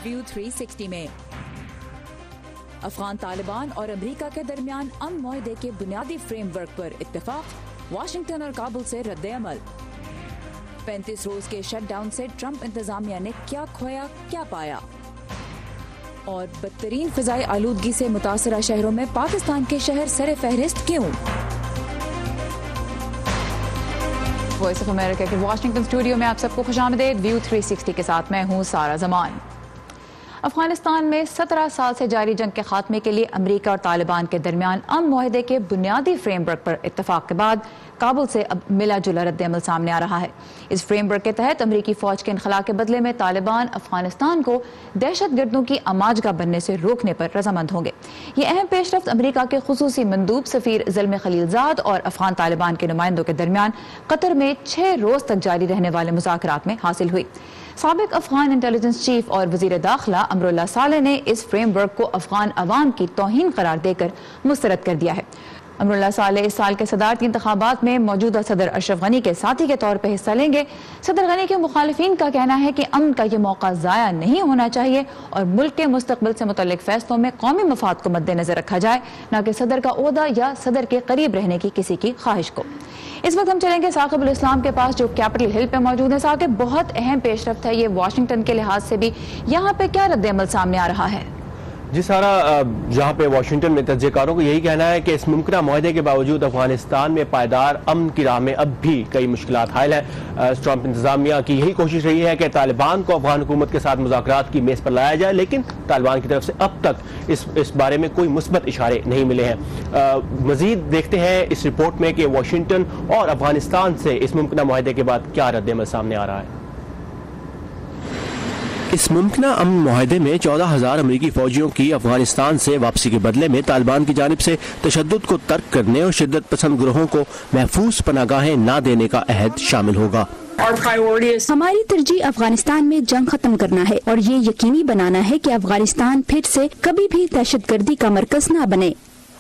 View 360 میں افغان طالبان اور امریکہ کے درمیان امن معاہدے کے بنیادی فریم ورک پر اتفاق، واشنگٹن اور کابل سے رد عمل۔ 35 روز کے شٹ ڈاؤن سے ٹرمپ انتظامیہ نے کیا کھویا کیا پایا، اور بدترین فضائی آلودگی سے متاثرہ شہروں میں پاکستان کے شہر سر فہرست کیوں؟ وائس آف امریکہ کے واشنگٹن اسٹوڈیو میں آپ سب کو خوش آمدید۔ ویو 360 کے ساتھ میں ہوں سارا زمان۔ افغانستان میں 17 سال سے جاری جنگ کے خاتمے کے لیے امریکہ اور طالبان کے درمیان امن معاہدے کے بنیادی فریم ورک پر اتفاق کے بعد کابل سے اب ملا جلا رد عمل سامنے آ رہا ہے۔ اس فریم ورک کے تحت امریکی فوج کے انخلاء کے بدلے میں طالبان افغانستان کو دہشت گردوں کی آماجگاہ بننے سے روکنے پر رضامند ہوں گے۔ یہ اہم پیش رفت امریکہ کے خصوصی مندوب سفیر زلمے خلیلزاد اور افغان طالبان کے نمائندوں کے درمیان قطر میں 6 روز تک جاری رہنے والے مذاکرات میں حاصل ہوئی۔ سابق افغان انٹیلیجنس چیف اور وزیر داخلہ امراللہ صالح نے اس فریم ورک کو افغان عوام کی توہین قرار دے کر مسترد کر دیا ہے۔ امراللہ صالح اس سال کے صدارتی انتخابات میں موجودہ صدر اشرف غنی کے ساتھی کے طور پہ حصہ لیں گے۔ صدر غنی کے مخالفین کا کہنا ہے کہ امن کا یہ موقع ضائع نہیں ہونا چاہیے اور ملک کے مستقبل سے متعلق فیصلوں میں قومی مفاد کو مد نظر رکھا جائے، نہ کہ صدر کا عہدہ یا صدر کے قریب رہنے کی کسی کی خواہش کو۔ اس وقت ہم چلیں گے ثاقب الاسلام کے پاس جو کیپٹل ہل پہ موجود ہے۔ ثاقب، بہت اہم پیش رفت ہے یہ واشنگٹن کے لحاظ سے بھی، یہاں پہ کیا رد عمل سامنے آ رہا ہے؟ جی سارا، جہاں پہ واشنگٹن میں تجزیہ کاروں کو یہی کہنا ہے کہ اس ممکنہ معاہدے کے باوجود افغانستان میں پائیدار امن کی راہ میں اب بھی کئی مشکلات حائل ہیں۔ ٹرمپ انتظامیہ کی یہی کوشش رہی ہے کہ طالبان کو افغان حکومت کے ساتھ مذاکرات کی میز پر لایا جائے، لیکن طالبان کی طرف سے اب تک اس بارے میں کوئی مثبت اشارے نہیں ملے ہیں۔ مزید دیکھتے ہیں اس رپورٹ میں کہ واشنگٹن اور افغانستان سے اس ممکنہ معاہدے کے بعد کیا رد عمل سامنے آ رہا ہے۔ اس ممکنہ امن معاہدے میں 14,000 امریکی فوجیوں کی افغانستان سے واپسی کے بدلے میں طالبان کی جانب سے تشدد کو ترک کرنے اور شدت پسند گروہوں کو محفوظ پناہ گاہیں نہ دینے کا عہد شامل ہوگا۔ ہماری ترجیح افغانستان میں جنگ ختم کرنا ہے اور یہ یقینی بنانا ہے کہ افغانستان پھر سے کبھی بھی دہشت گردی کا مرکز نہ بنے۔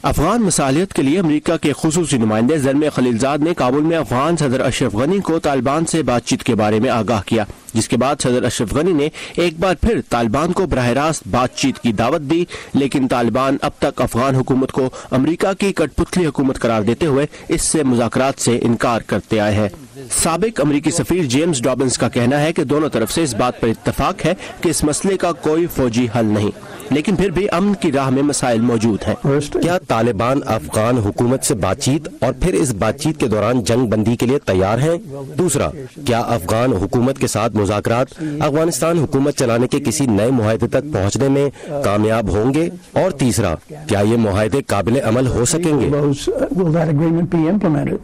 افغان مصالحت کے لیے امریکہ کے خصوصی نمائندے زلمے خلیلزاد نے کابل میں افغان صدر اشرف غنی کو طالبان سے بات چیت کے بارے میں آگاہ کیا، جس کے بعد صدر اشرف غنی نے ایک بار پھر طالبان کو براہ راست بات چیت کی دعوت دی، لیکن طالبان اب تک افغان حکومت کو امریکہ کی کٹ پتلی حکومت قرار دیتے ہوئے اس سے مذاکرات سے انکار کرتے آئے ہیں۔ سابق امریکی سفیر جیمز ڈابنس کا کہنا ہے کہ دونوں طرف سے اس بات پر اتفاق ہے کہ اس مسئلے کا کوئی فوجی حل نہیں، لیکن پھر بھی امن کی راہ میں مسائل موجود ہیں۔ کیا طالبان افغان حکومت سے بات چیت اور پھر اس بات چیت کے دوران جنگ بندی کے لیے تیار ہیں؟ دوسرا، کیا افغان حکومت کے ساتھ مذاکرات افغانستان حکومت چلانے کے کسی نئے معاہدے تک پہنچنے میں کامیاب ہوں گے؟ اور تیسرا، کیا یہ معاہدے قابل عمل ہو سکیں گے؟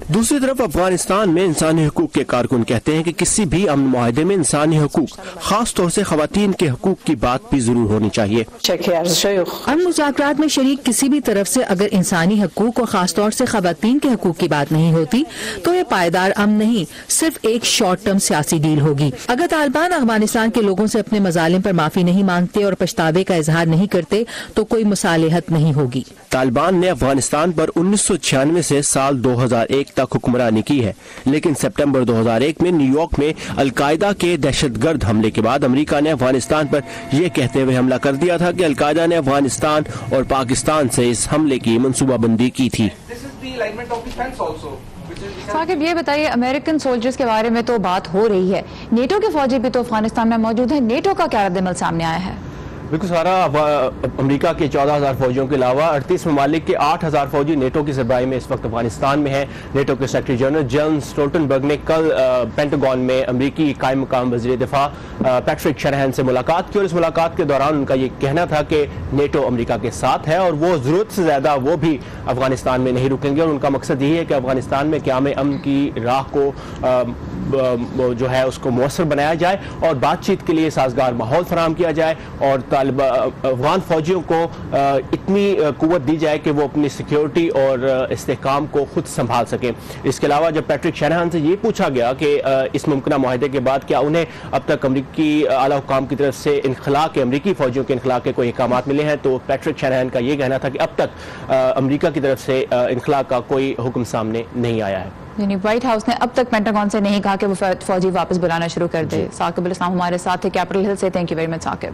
دوسری طرف افغانستان میں انسانی حقوق کے کارکن کہتے ہیں کہ کسی بھی امن معاہدے میں انسانی حقوق، خاص طور سے خواتین کے حقوق کی بات بھی ضرور ہونی چاہیے۔ امن مذاکرات میں شریک کسی بھی طرف سے اگر انسانی حقوق اور خاص طور سے خواتین کے حقوق کی بات نہیں ہوتی تو یہ پائیدار امن نہیں، صرف ایک شارٹ ٹرم سیاسی ڈیل ہوگی۔ اگر طالبان افغانستان کے لوگوں سے اپنے مظالم پر معافی نہیں مانگتے اور پچھتاوے کا اظہار نہیں کرتے تو کوئی مصالحت نہیں ہوگی۔ طالبان نے افغانستان پر 1996 سے سال 2001 تک حکمرانی کی ہے، لیکن سپٹمبر 2001 میں نیو یارک میں القاعدہ کے دہشت گرد حملے کے بعد امریکہ نے افغانستان پر یہ کہتے ہوئے حملہ کر دیا تھا کہ القاعدہ نے افغانستان اور پاکستان سے اس حملے کی منصوبہ بندی کی تھی۔ ثاقب، یہ بتائیے، امریکن سولجرز کے بارے میں تو بات ہو رہی ہے، نیٹو کے فوجی بھی تو افغانستان میں موجود ہیں، نیٹو کا کیا رد عمل سامنے آیا ہے؟ بالکل سارا، امریکہ کے 14,000 فوجیوں کے علاوہ 38 ممالک کے 8,000 فوجی نیٹو کی سربراہی میں اس وقت افغانستان میں ہیں۔ نیٹو کے سیکرٹری جنرل جینس اسٹولٹنبرگ نے کل پینٹاگون میں امریکی قائم مقام وزیر دفاع پیٹرک شنہان سے ملاقات کی، اور اس ملاقات کے دوران ان کا یہ کہنا تھا کہ نیٹو امریکہ کے ساتھ ہے اور وہ ضرورت سے زیادہ وہ بھی افغانستان میں نہیں رکیں گے، اور ان کا مقصد یہی ہے کہ افغانستان میں قیام امن کی راہ کو جو ہے اس کو مؤثر بنایا جائے اور بات چیت کے لیے سازگار ماحول فراہم کیا جائے، اور افغان فوجیوں کو اتنی قوت دی جائے کہ وہ اپنی سیکیورٹی اور استحکام کو خود سنبھال سکیں۔ اس کے علاوہ جب پیٹرک شنہان سے یہ پوچھا گیا کہ اس ممکنہ معاہدے کے بعد کیا انہیں اب تک امریکی اعلیٰ حکام کی طرف سے انخلاء کے، امریکی فوجیوں کے انخلاء کے کوئی احکامات ملے ہیں، تو پیٹرک شنہان کا یہ کہنا تھا کہ اب تک امریکہ کی طرف سے انخلاء کا کوئی حکم سامنے نہیں آیا ہے۔ یعنی وائٹ ہاؤس نے اب تک پینٹاگون سے نہیں کہا کہ وہ فوجی واپس بلانا شروع کر دے۔ ثاقب الاسلام ہمارے ساتھ تھے کیپٹل ہل سے، thank you very much Saqib.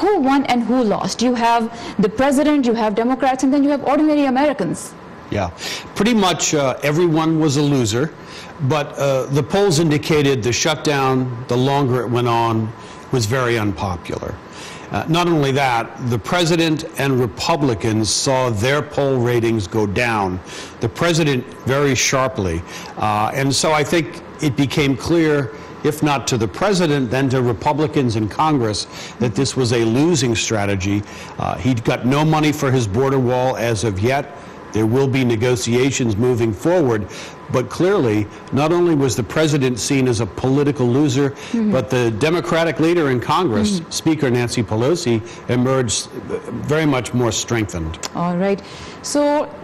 who won and who lost? You have the president, you have Democrats, and then you have ordinary Americans. Yeah, pretty much everyone was a loser, but the polls indicated the shutdown, the longer it went on, was very unpopular. Not only that, the president and Republicans saw their poll ratings go down, the president very sharply, and so I think it became clear, if not to the president, then to Republicans in Congress, that this was a losing strategy. He'd got no money for his border wall as of yet. There will be negotiations moving forward, but clearly, not only was the president seen as a political loser, but the Democratic leader in Congress, Speaker Nancy Pelosi, emerged very much more strengthened. All right. So,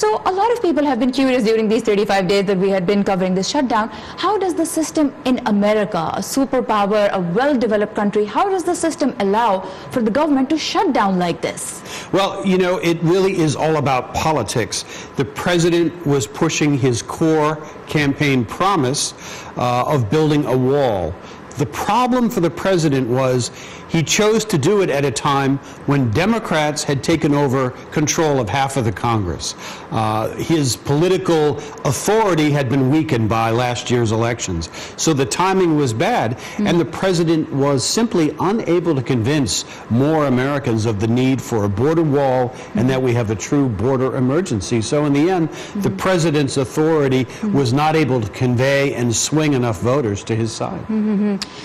So a lot of people have been curious during these 35 days that we had been covering this shutdown. How does the system in America, a superpower, a well-developed country, how does the system allow for the government to shut down like this? Well, you know, it really is all about politics. The president was pushing his core campaign promise of building a wall. The problem for the president was he chose to do it at a time when Democrats had taken over control of half of the Congress. His political authority had been weakened by last year's elections. So the timing was bad, and the president was simply unable to convince more Americans of the need for a border wall and that we have a true border emergency. So in the end, the president's authority was not able to convey and swing enough voters to his side.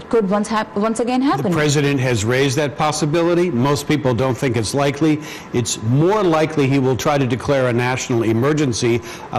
It could once again happen. The president has raised that possibility. Most people don't think it's likely. It's more likely he will try to declare a national emergency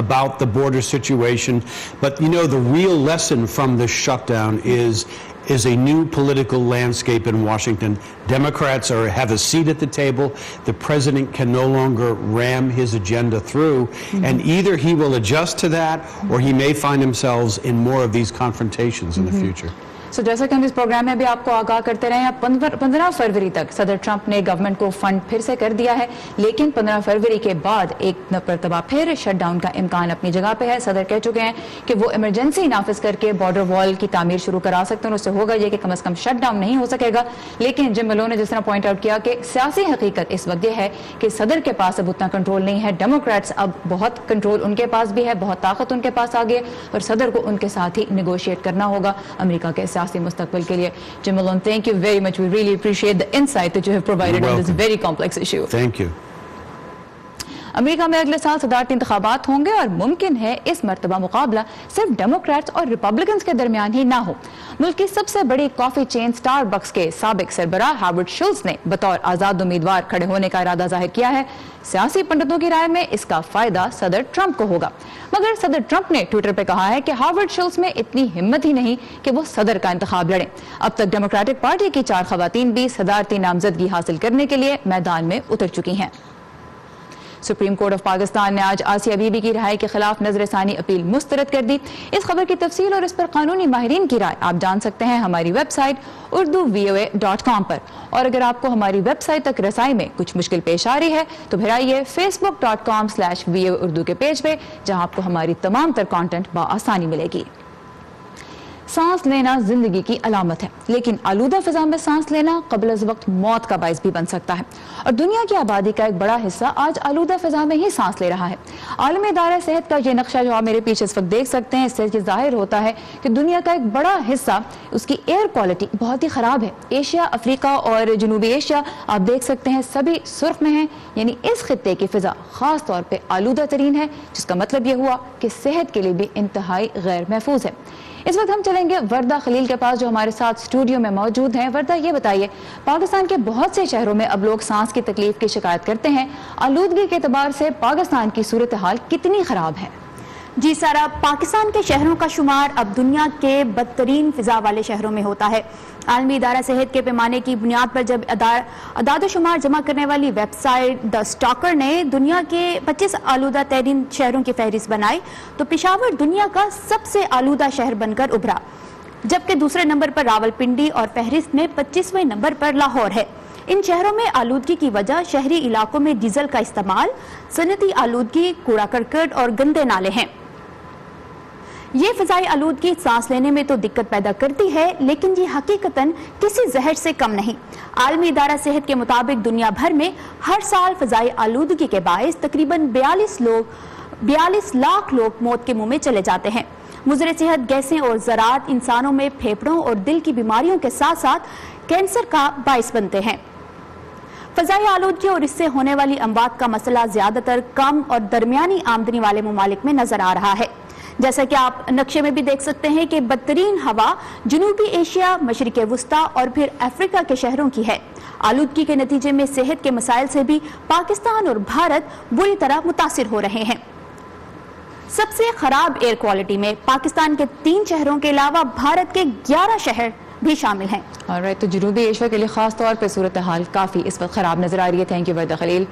about the border situation. But you know, the real lesson from this shutdown is a new political landscape in Washington. Democrats have a seat at the table. The president can no longer ram his agenda through, and either he will adjust to that or he may find himself in more of these confrontations in the future. سو جیسا کہ ہم اس programme میں بھی آپ کو آگاہ کرتے رہے ہیں, 15 فروری تک صدر ٹرمپ نے گورنمنٹ کو فنڈ پھر سے کر دیا ہے, لیکن 15 فروری کے بعد ایک مرتبہ پھر شٹ ڈاؤن کا امکان اپنی جگہ پہ ہے. صدر کہہ چکے ہیں کہ وہ ایمرجنسی نافذ کر کے بارڈر وال کی تعمیر شروع کرا سکتے ہیں, اور اس سے ہوگا یہ کہ کم از کم شٹ ڈاؤن نہیں ہو سکے گا. لیکن جم ملون نے جس طرح پوائنٹ آؤٹ کیا کہ سیاسی حقیقت اس وقت یہ ہے کہ صدر کے پاس اب اتنا کنٹرول نہیں ہے. ڈیموکریٹس اب بہت کنٹرول ان کے پاس بھی ہے, بہت طاقت ان کے پاس آ گئی, اور صدر کو ان کے ساتھ ہی نیگوشیٹ کرنا ہوگا امریکہ کے سیاسی مستقبل کے لیے. Jim Malone, thank you very much. We really appreciate the insight that you have provided on this very complex issue. Thank you. امریکہ میں اگلے سال صدارتی انتخابات ہوں گے, اور ممکن ہے اس مرتبہ مقابلہ صرف ڈیموکریٹس اور ریپبلکنز کے درمیان ہی نہ ہو. ملک کی سب سے بڑی کافی چین سٹار بکس کے سابق سربراہ ہاورڈ شلٹز نے بطور آزاد امیدوار کھڑے ہونے کا ارادہ ظاہر کیا ہے. سیاسی پنڈتوں کی رائے میں اس کا فائدہ صدر ٹرمپ کو ہوگا, مگر صدر ٹرمپ نے ٹویٹر پہ کہا ہے کہ ہاورڈ شلٹز میں اتنی ہمت ہی نہیں کہ وہ صدر کا انتخاب لڑیں. اب تک ڈیموکریٹک پارٹی کی 4 خواتین بھی صدارتی نامزدگی حاصل کرنے کے لیے میدان میں اتر چکی ہیں. سپریم کورٹ آف پاکستان نے آج آسیہ بی بی کی رہائی کے خلاف نظر ثانی اپیل مسترد کر دی. اس خبر کی تفصیل اور اس پر قانونی ماہرین کی رائے آپ جان سکتے ہیں ہماری ویب سائٹ urduvoa.com پر. اور اگر آپ کو ہماری ویب سائٹ تک رسائی میں کچھ مشکل پیش آ رہی ہے تو پھر آئیے facebook.com/VOA Urdu کے پیج پہ, جہاں آپ کو ہماری تمام تر کانٹینٹ بآسانی ملے گی. سانس لینا زندگی کی علامت ہے, لیکن آلودہ فضا میں سانس لینا قبل از وقت موت کا باعث بھی بن سکتا ہے, اور دنیا کی آبادی کا ایک بڑا حصہ آج آلودہ فضا میں ہی سانس لے رہا ہے. عالمی ادارہ صحت کا یہ نقشہ جو آپ میرے پیچھے اس وقت دیکھ سکتے ہیں, اس سے یہ ظاہر ہوتا ہے کہ دنیا کا ایک بڑا حصہ اس کی ایئر کوالٹی بہت ہی خراب ہے. ایشیا, افریقہ اور جنوبی ایشیا آپ دیکھ سکتے ہیں سبھی سرخ میں ہیں, یعنی اس خطے کی فضا خاص طور پہ آلودہ ترین ہے, جس کا مطلب یہ ہوا کہ صحت کے لیے بھی انتہائی غیر محفوظ ہے. اس وقت ہم چلیں گے وردہ خلیل کے پاس جو ہمارے ساتھ اسٹوڈیو میں موجود ہیں. وردہ, یہ بتائیے, پاکستان کے بہت سے شہروں میں اب لوگ سانس کی تکلیف کی شکایت کرتے ہیں. آلودگی کے اعتبار سے پاکستان کی صورتحال کتنی خراب ہے؟ جی سارا, پاکستان کے شہروں کا شمار اب دنیا کے بدترین فضا والے شہروں میں ہوتا ہے. عالمی ادارہ صحت کے پیمانے کی بنیاد پر جب اعداد و شمار جمع کرنے والی ویب سائٹ دا اسٹاکر نے دنیا کے 25 آلودہ ترین شہروں کی فہرست بنائی تو پشاور دنیا کا سب سے آلودہ شہر بن کر ابھرا, جبکہ دوسرے نمبر پر راولپنڈی اور فہرست میں 25ویں نمبر پر لاہور ہے. ان شہروں میں آلودگی کی وجہ شہری علاقوں میں ڈیزل کا استعمال, صنعتی آلودگی, کوڑا کرکٹ اور گندے نالے ہیں. یہ فضائی آلودگی سانس لینے میں تو دقت پیدا کرتی ہے, لیکن یہ حقیقتاً کسی زہر سے کم نہیں. عالمی ادارہ صحت کے مطابق دنیا بھر میں ہر سال فضائی آلودگی کے باعث تقریباً 42 لاکھ لوگ موت کے منہ میں چلے جاتے ہیں. مضر صحت گیسیں اور ذرات انسانوں میں پھیپھڑوں اور دل کی بیماریوں کے ساتھ ساتھ کینسر کا باعث بنتے ہیں. فضائی آلودگی اور اس سے ہونے والی اموات کا مسئلہ زیادہ تر کم اور درمیانی آمدنی والے ممالک میں نظر آ رہا ہے. جیسا کہ آپ نقشے میں بھی دیکھ سکتے ہیں کہ بدترین ہوا جنوبی ایشیا, مشرق وسطیٰ اور پھر افریقہ کے شہروں کی ہے. آلودگی کے نتیجے میں صحت کے مسائل سے بھی پاکستان اور بھارت بری طرح متاثر ہو رہے ہیں. سب سے خراب ایئر کوالٹی میں پاکستان کے 3 شہروں کے علاوہ بھارت کے 11 شہر بھی شامل ہیں. تو جنوبی ایشیا کے لیے خاص طور پہ صورتحال کافی اس وقت خراب نظر آ رہی ہے. تھینک یو وردہ خلیل.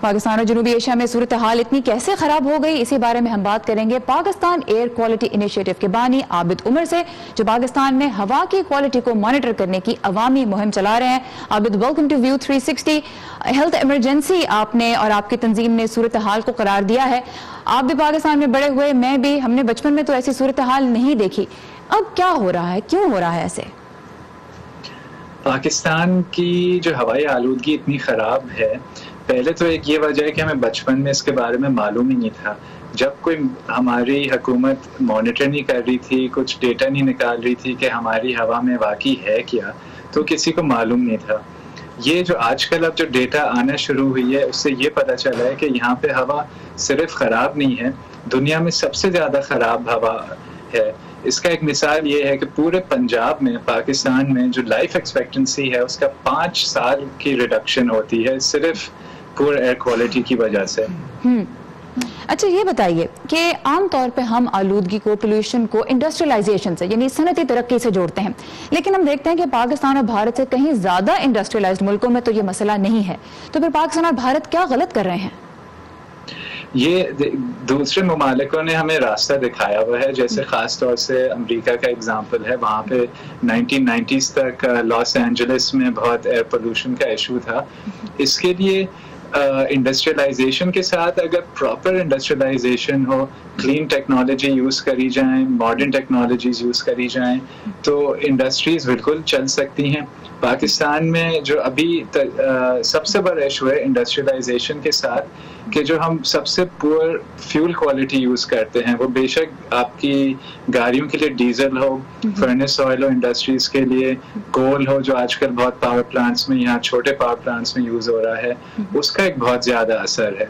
پاکستان اور جنوبی ایشیا میں صورتحال اتنی کیسے خراب ہو گئی, اسی بارے میں ہم بات کریں گے پاکستان ایئر کوالٹی انیشیٹو کے بانی عابد عمر سے, جو پاکستان میں ہوا کی کوالٹی کو مانیٹر کرنے کی عوامی مہم چلا رہے ہیں. Abid, welcome to view 360. Health emergency آپ نے اور آپ کی تنظیم نے صورتحال کو قرار دیا ہے. آپ بھی پاکستان میں بڑے ہوئے, میں بھی, ہم نے بچپن میں تو ایسی صورتحال نہیں دیکھی. اب کیا ہو رہا ہے, کیوں ہو رہا ہے ایسے؟ پاکستان کی جو ہوائی آلودگی اتنی خراب ہے, پہلے تو ایک یہ وجہ ہے کہ ہمیں بچپن میں اس کے بارے میں معلوم ہی نہیں تھا. جب کوئی ہماری حکومت مانیٹر نہیں کر رہی تھی, کچھ ڈیٹا نہیں نکال رہی تھی کہ ہماری ہوا میں واقعی ہے کیا, تو کسی کو معلوم نہیں تھا. یہ جو آج کل اب جو ڈیٹا آنا شروع ہوئی ہے, اس سے یہ پتہ چلا ہے کہ یہاں پہ ہوا صرف خراب نہیں ہے, دنیا میں سب سے زیادہ خراب ہوا ہے. اس کا ایک مثال یہ ہے کہ پورے پنجاب میں, پاکستان میں جو لائف ایکسپیکٹنسی ہے اس کا 5 سال کی ریڈکشن ہوتی ہے صرف پور ایئر کوالٹی کی وجہ سے. اچھا, یہ بتائیے کہ عام طور پہ ہم آلودگی کو, پولوشن کو انڈسٹریلائزیشن سے یعنی صنعتی ترقی سے جوڑتے ہیں, لیکن ہم دیکھتے ہیں کہ پاکستان اور بھارت سے کہیں زیادہ انڈسٹریلائزڈ ملکوں میں تو یہ مسئلہ نہیں ہے. تو پھر پاکستان اور بھارت کیا غلط کر رہے ہیں؟ یہ دوسرے ممالکوں نے ہمیں راستہ دکھایا ہوا ہے، جیسے خاص طور سے امریکہ کا اگزامپل ہے. وہاں پہ 1990s تک لاس اینجلس میں بہت ایئر پولوشن کا ایشو تھا. اس کے لیے انڈسٹریلائزیشن کے ساتھ اگر پراپر انڈسٹریلائزیشن ہو، کلین ٹیکنالوجی یوز کری جائیں، ماڈرن ٹیکنالوجیز یوز کری جائیں تو انڈسٹریز بالکل چل سکتی ہیں. پاکستان میں جو ابھی سب سے بڑا ایشو ہے انڈسٹریلائزیشن کے ساتھ کہ جو ہم سب سے پور فیول کوالٹی یوز کرتے ہیں، وہ بے شک آپ کی گاڑیوں کے لیے ڈیزل ہو، فرنس آئل ہو انڈسٹریز کے لیے، کول ہو جو آج کل بہت پاور پلانٹس میں، یہاں چھوٹے پاور پلانٹس میں یوز ہو رہا ہے، اس کا ایک بہت زیادہ اثر ہے.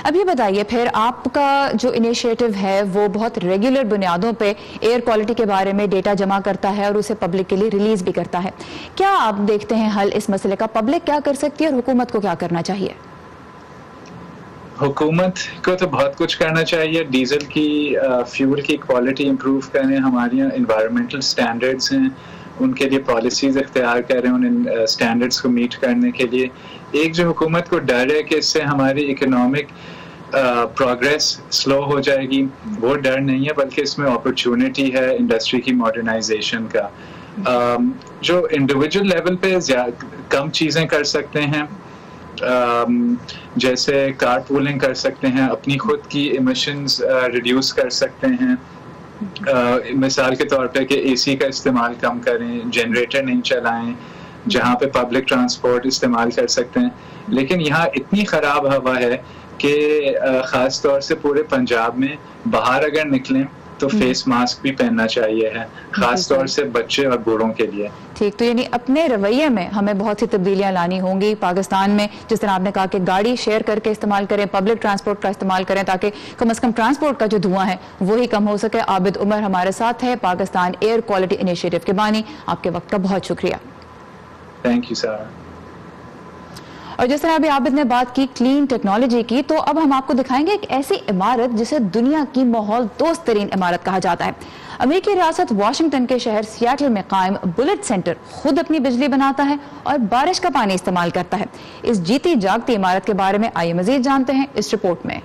اب یہ بتائیے پھر آپ کا جو انیشیٹو ہے وہ بہت ریگولر بنیادوں پہ ایئر کوالٹی کے بارے میں ڈیٹا جمع کرتا ہے اور اسے پبلک کے لیے ریلیز بھی کرتا ہے. کیا آپ دیکھتے ہیں حل اس مسئلے کا پبلک کیا کر سکتی ہے اور حکومت کو کیا کرنا چاہیے؟ حکومت کو تو بہت کچھ کرنا چاہیے. ڈیزل کی فیول کی کوالٹی امپروو کریں، ہماری یہاں انوائرمنٹل سٹینڈرڈز ہیں ان کے لیے پالیسیز اختیار کریں ان سٹینڈرڈز کو میٹ کرنے کے لیے. ایک جو حکومت کو ڈر ہے کہ اس سے ہماری اکنامک پروگریس سلو ہو جائے گی، وہ ڈر نہیں ہے بلکہ اس میں اپرچونٹی ہے انڈسٹری کی ماڈرنائزیشن کا. جو انڈیویجول لیول پہ کم چیزیں کر سکتے ہیں، جیسے کار پولنگ کر سکتے ہیں، اپنی خود کی ایمیشنز ریڈیوس کر سکتے ہیں. مثال کے طور پہ کہ اے سی کا استعمال کم کریں، جنریٹر نہیں چلائیں، جہاں پہ پبلک ٹرانسپورٹ استعمال کر سکتے ہیں. لیکن یہاں اتنی خراب ہوا ہے کہ خاص طور سے پورے پنجاب میں باہر اگر نکلیں تو فیس ماسک بھی پہننا چاہیے ہے، خاص طور سے بچے اور بوڑھوں کے لیے. ٹھیک، تو یعنی اپنے رویے میں ہمیں بہت سی تبدیلیاں لانی ہوں گی. پاکستان میں جس طرح آپ نے کہا کہ گاڑی شیئر کر کے استعمال کریں، پبلک ٹرانسپورٹ کا استعمال کریں تاکہ کم از کم ٹرانسپورٹ کا جو دھواں ہے وہی کم ہو سکے. عابد عمر ہمارے ساتھ ہے، پاکستان ایئر کوالٹی انیشیٹو کے بانی. آپ کے وقت کا بہت شکریہ. تھینک یو سارا. اور جس طرح ابھی عابد نے بات کی کلین ٹیکنالوجی کی، تو اب ہم آپ کو دکھائیں گے ایک ایسی عمارت جسے دنیا کی ماحول دوست ترین عمارت کہا جاتا ہے. امریکی ریاست واشنگٹن کے شہر سیاٹل میں قائم بلٹ سینٹر خود اپنی بجلی بناتا ہے اور بارش کا پانی استعمال کرتا ہے. اس جیتی جاگتی عمارت کے بارے میں آئیے مزید جانتے ہیں اس رپورٹ میں.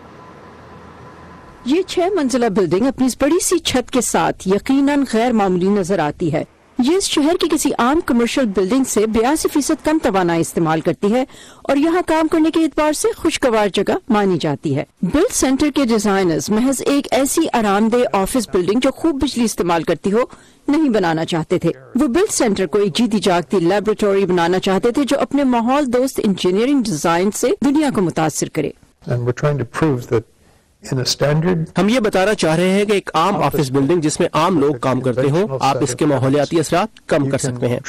یہ 6 منزلہ بلڈنگ اپنی اس بڑی سی چھت کے ساتھ یقیناً غیر معمولی نظر آتی ہے. یہ اس شہر کی کسی عام کمرشل بلڈنگ سے 82% کم توانائی استعمال کرتی ہے اور یہاں کام کرنے کے اعتبار سے خوشگوار جگہ مانی جاتی ہے. بلٹ سینٹر کے ڈیزائنرز محض ایک ایسی آرام دہ آفس بلڈنگ جو خوب بجلی استعمال کرتی ہو نہیں بنانا چاہتے تھے. وہ بلٹ سینٹر کو ایک جیتی جاگتی لیبورٹری بنانا چاہتے تھے جو اپنے ماحول دوست انجینئرنگ ڈیزائن سے دنیا کو متاثر کرے. ہم یہ بتانا چاہ رہے ہیں کہ ایک عام آفس بلڈنگ جس میں عام لوگ کام کرتے ہوں، آپ اس کے ماحولیاتی اثرات کم کر سکتے ہیں.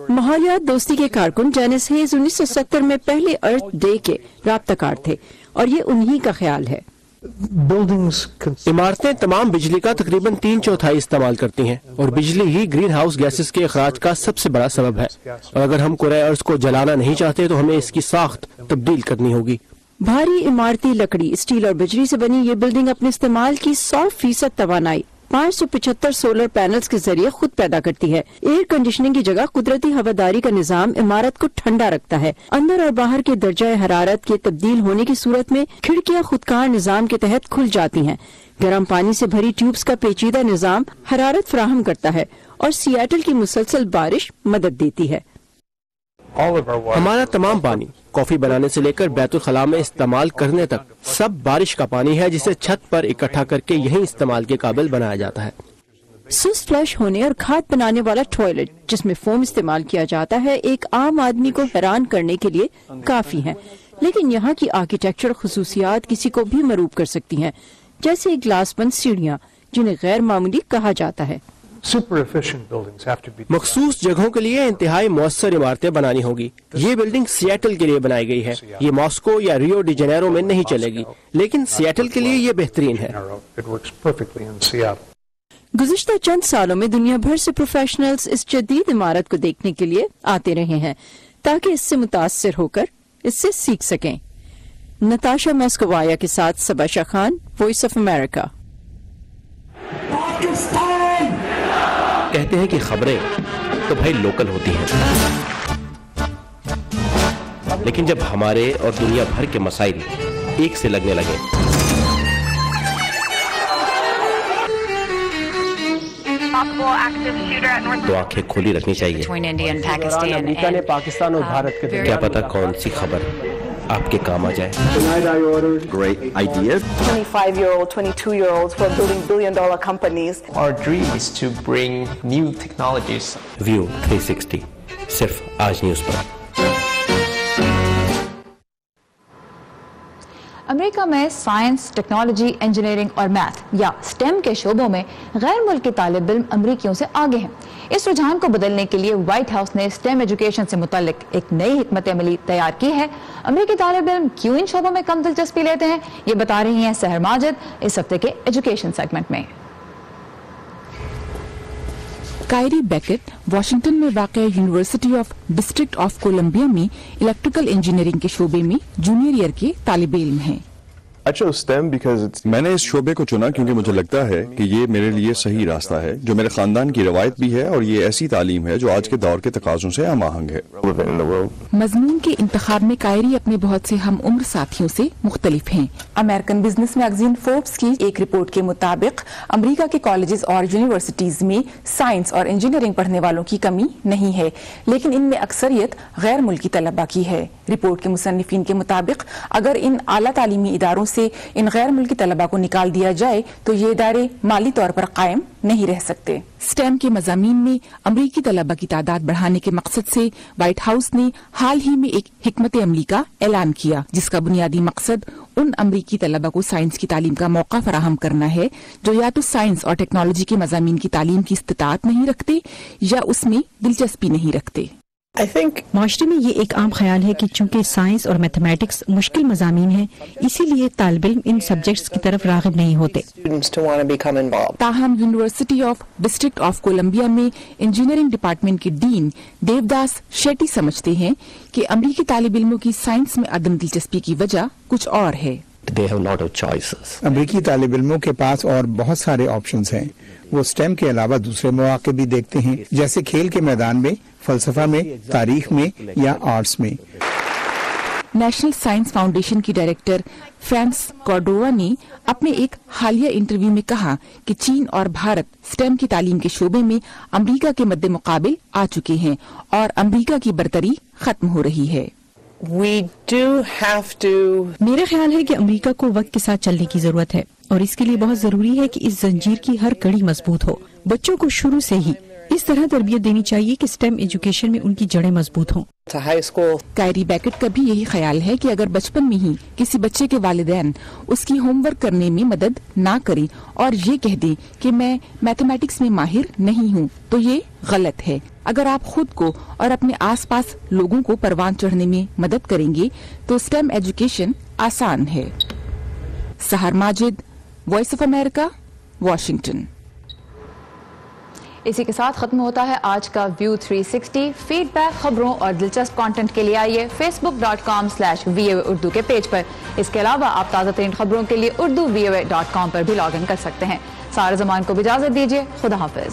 ماحولیات دوستی کے کارکن جینس ہیز 1970 میں پہلے ارتھ ڈے کے رابطہ کار تھے اور یہ انہی کا خیال ہے. عمارتیں تمام بجلی کا تقریباً 3/4 استعمال کرتی ہیں اور بجلی ہی گرین ہاؤس گیسز کے اخراج کا سب سے بڑا سبب ہے. اور اگر ہم کرۂ ارض کو جلانا نہیں چاہتے تو ہمیں اس کی ساخت تبدیل کرنی ہوگی. بھاری عمارتی لکڑی، اسٹیل اور بجلی سے بنی یہ بلڈنگ اپنے استعمال کی 100% توانائی 575 سولر پینلز کے ذریعے خود پیدا کرتی ہے. ایئر کنڈیشننگ کی جگہ قدرتی ہواداری کا نظام عمارت کو ٹھنڈا رکھتا ہے. اندر اور باہر کے درجہ حرارت کے تبدیل ہونے کی صورت میں کھڑکیاں خودکار نظام کے تحت کھل جاتی ہیں. گرم پانی سے بھری ٹیوبز کا پیچیدہ نظام حرارت فراہم کرتا ہے اور سیاٹل کی مسلسل بارش مدد دیتی ہے. ہمارا تمام پانی کافی بنانے سے لے کر بیت الخلاء میں استعمال کرنے تک سب بارش کا پانی ہے جسے چھت پر اکٹھا کر کے یہیں استعمال کے قابل بنایا جاتا ہے. سست فلش ہونے اور کھاد بنانے والا ٹوائلٹ جس میں فوم استعمال کیا جاتا ہے ایک عام آدمی کو حیران کرنے کے لیے کافی ہے، لیکن یہاں کی آرکیٹیکچر خصوصیات کسی کو بھی مروب کر سکتی ہیں، جیسے گلاس بند سیڑھیاں جنہیں غیر معمولی کہا جاتا ہے. مخصوص جگہوں کے لیے انتہائی مؤثر عمارتیں بنانی ہوگی. یہ بلڈنگ سیاٹل کے لیے بنائی گئی ہے. یہ ماسکو یا ریو ڈی جنیرو میں نہیں چلے گی، لیکن سیاٹل کے لیے یہ بہترین ہے. گزشتہ چند سالوں میں دنیا بھر سے پروفیشنلز اس جدید عمارت کو دیکھنے کے لیے آتے رہے ہیں تاکہ اس سے متاثر ہو کر اس سے سیکھ سکیں. نتاشا میسکوایا کے ساتھ سباشا خان، وائس آف امریکہ. کہتے ہیں کہ خبریں تو بھائی لوکل ہوتی ہیں. لیکن جب ہمارے اور دنیا بھر کے مسائل ایک سے لگنے لگے تو آنکھیں کھلی رکھنی چاہیے. امریکہ نے پاکستان اور بھارت کے کیا پتا کون سی خبر آپ کے کام آ جائے. Great idea. 25-year-old, 22-year-olds who are building billion-dollar companies. Our dream is to bring new technologies. View 360 صرف آج نیوز پر. امریکہ میں سائنس، ٹیکنالوجی، انجینئرنگ اور میتھ یا سٹیم کے شعبوں میں غیر ملکی طالب علم امریکیوں سے آگے ہیں. اس رجحان کو بدلنے کے لیے وائٹ ہاؤس نے سٹیم ایجوکیشن سے متعلق ایک نئی حکمت عملی تیار کی ہے. امریکی طالب علم کیوں ان شعبوں میں کم دلچسپی لیتے ہیں، یہ بتا رہی ہیں سحر ماجد اس ہفتے کے ایجوکیشن سیگمنٹ میں. کائری بیکٹ واشنگٹن میں واقع university of district of Columbia میں الیکٹریکل انجینئرنگ کے شعبے میں جونیئر ایئر کے طالب علم ہیں. میں نے اس شعبے کو چنا کیونکہ مجھے لگتا ہے کہ یہ میرے لیے صحیح راستہ ہے، جو میرے خاندان کی روایت بھی ہے، اور یہ ایسی تعلیم ہے جو آج کے دور کے تقاضوں سے ہم آہنگ ہے. مضمون کے انتخاب میں کائری اپنے بہت سے ہم عمر ساتھیوں سے مختلف ہیں. امریکن بزنس میگزین فوربس کی ایک رپورٹ کے مطابق امریکہ کے کالجز اور یونیورسٹیز میں سائنس اور انجینئرنگ پڑھنے والوں کی کمی نہیں ہے، لیکن ان میں اکثریت غیر ملکی طلباء کی ہے. رپورٹ کے مصنفین کے مطابق اگر ان اعلیٰ تعلیمی اداروں سے ان غیر ملکی طلباء کو نکال دیا جائے تو یہ ادارے مالی طور پر قائم نہیں رہ سکتے. سٹیم کے مضامین میں امریکی طلباء کی تعداد بڑھانے کے مقصد سے وائٹ ہاؤس نے حال ہی میں ایک حکمت عملی کا اعلان کیا، جس کا بنیادی مقصد ان امریکی طلباء کو سائنس کی تعلیم کا موقع فراہم کرنا ہے جو یا تو سائنس اور ٹیکنالوجی کے مضامین کی تعلیم کی استطاعت نہیں رکھتے یا اس میں دلچسپی نہیں رکھتے. معاشرے میں یہ ایک عام خیال ہے کہ چونکہ سائنس اور میتھمیٹکس مشکل مضامین ہیں، اسی لیے طالب علم ان سبجیکٹس کی طرف راغب نہیں ہوتے. تاہم university of district of Columbia میں انجینئرنگ ڈپارٹمنٹ کے ڈین دیو داس شیٹی سمجھتے ہیں کہ امریکی طالب علموں کی سائنس میں عدم دلچسپی کی وجہ کچھ اور ہے. امریکی طالب علموں کے پاس اور بہت سارے آپشنز ہیں. وہ سٹیم کے علاوہ دوسرے مواقع بھی دیکھتے ہیں، جیسے کھیل کے میدان میں، فلسفہ میں، تاریخ میں یا آرٹس میں. نیشنل سائنس فاؤنڈیشن کی ڈائریکٹر فرانس کارڈووا نے اپنے ایک حالیہ انٹرویو میں کہا کہ چین اور بھارت سٹیم کی تعلیم کے شعبے میں امریکہ کے مد مقابل آ چکے ہیں اور امریکہ کی برتری ختم ہو رہی ہے. میرا خیال ہے کہ امریکہ کو وقت کے ساتھ چلنے کی ضرورت ہے، اور اس کے لیے بہت ضروری ہے کہ اس زنجیر کی ہر کڑی مضبوط ہو. بچوں کو شروع سے ہی اس طرح تربیت دینی چاہیے کہ سٹیم ایجوکیشن میں ان کی جڑیں مضبوط ہوں. کائری بیکٹ کا بھی یہی خیال ہے کہ اگر بچپن میں ہی کسی بچے کے والدین اس کی ہوم ورک کرنے میں مدد نہ کریں اور یہ کہہ دیں کہ میں میتھمیٹکس میں ماہر نہیں ہوں تو یہ غلط ہے. اگر آپ خود کو اور اپنے آس پاس لوگوں کو پروان چڑھنے میں مدد کریں گے تو سٹیم ایجوکیشن آسان ہے. Sahar Majid, voice of America, Washington. اسی کے ساتھ ختم ہوتا ہے آج کا ویو 360. فیڈ بیک، خبروں اور دلچسپ کانٹینٹ کے لیے آئیے facebook.com/VOA اردو کے پیج پر. اس کے علاوہ آپ تازہ ترین خبروں کے لیے urduvoa.com پر بھی لاگ ان کر سکتے ہیں. سارے زمان کو بھی اجازت دیجیے. خدا حافظ.